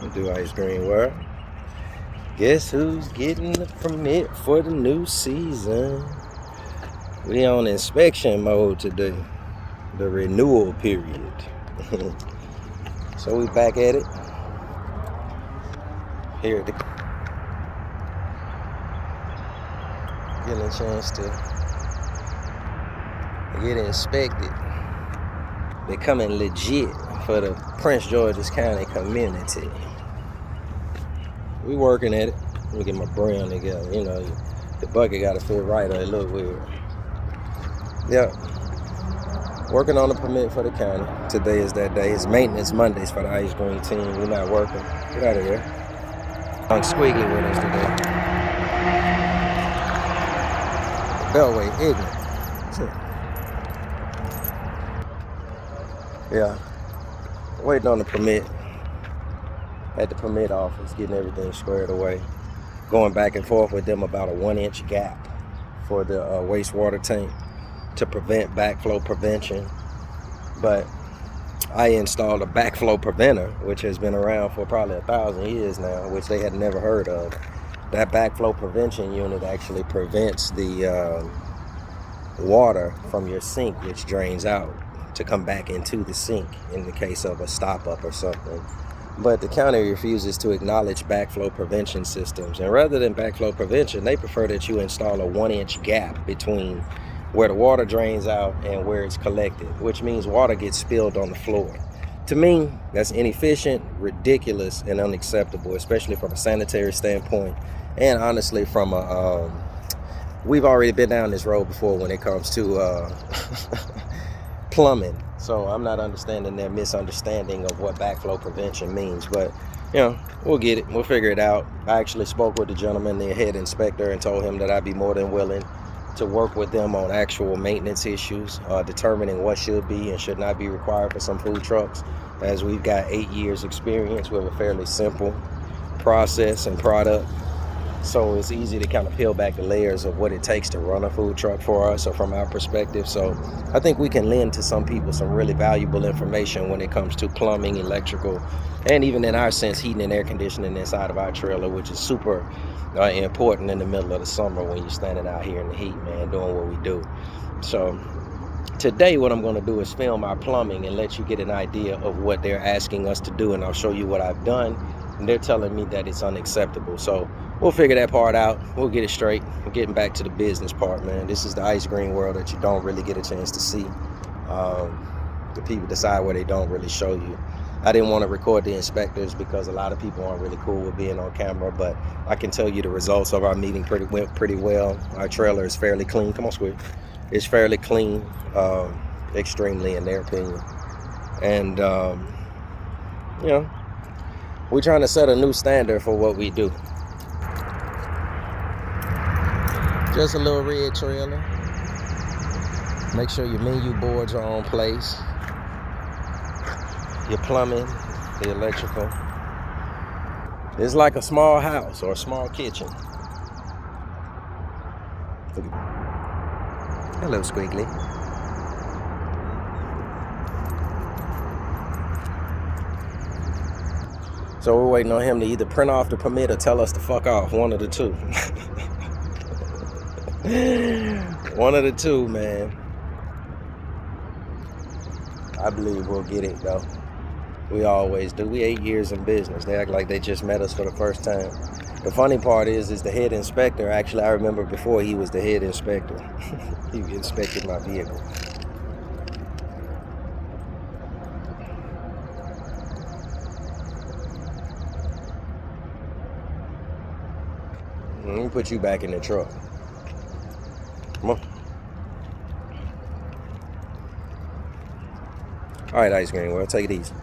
We'll do ice cream world. Guess who's getting the permit for the new season? We on inspection mode today. The renewal period. So we back at it. Here at the getting a chance to get inspected. Becoming legit for the Prince George's County community. We working at it. Let me get my brand together. You know, the bucket gotta fit right or it look weird. Yep. Working on a permit for the county. Today is that day. It's maintenance Mondays for the ice cream team. We're not working. Get out of there. I'm squiggly with us today. Beltway, ignorant. Yeah. Waiting on the permit. At the permit office, getting everything squared away. Going back and forth with them about a 1-inch gap for the wastewater tank to prevent backflow prevention. But I installed a backflow preventer, which has been around for probably 1,000 years now, which they had never heard of. That backflow prevention unit actually prevents the water from your sink, which drains out, to come back into the sink in the case of a stop up or something. But the county refuses to acknowledge backflow prevention systems. And rather than backflow prevention, they prefer that you install a 1-inch gap between where the water drains out and where it's collected, which means water gets spilled on the floor. To me, that's inefficient, ridiculous, and unacceptable, especially from a sanitary standpoint. And honestly, from a, we've already been down this road before when it comes to plumbing. So I'm not understanding their misunderstanding of what backflow prevention means. But, you know, we'll get it. We'll figure it out. I actually spoke with the gentleman, the head inspector, and told him that I'd be more than willing to work with them on actual maintenance issues, determining what should be and should not be required for some food trucks, as we've got 8 years experience with a fairly simple process and product. So it's easy to kind of peel back the layers of what it takes to run a food truck for us or from our perspective. So I think we can lend to some people some really valuable information when it comes to plumbing, electrical, and even in our sense, heating and air conditioning inside of our trailer, which is super important in the middle of the summer when you're standing out here in the heat, man, doing what we do. So today what I'm going to do is film our plumbing and let you get an idea of what they're asking us to do, and I'll show you what I've done, and they're telling me that it's unacceptable. So we'll figure that part out. We'll get it straight. We're getting back to the business part, man. This is the ice cream world that you don't really get a chance to see. The people decide where they don't really show you. I didn't want to record the inspectors because a lot of people aren't really cool with being on camera, but I can tell you the results of our meeting went pretty well. Our trailer is fairly clean. Come on, Squid. It's fairly clean, extremely in their opinion. And, you know, we're trying to set a new standard for what we do. Just a little red trailer. Make sure your menu boards are on place. Your plumbing, the electrical. It's like a small house or a small kitchen. Hello, Squiggly. So we're waiting on him to either print off the permit or tell us to fuck off. One of the two. One of the two, man. I believe we'll get it, though. We always do. We 8 years in business. They act like they just met us for the first time. The funny part is the head inspector. Actually, I remember before he was the head inspector. He inspected my vehicle. Let me put you back in the truck. Come on. All right, ice cream world, take it easy.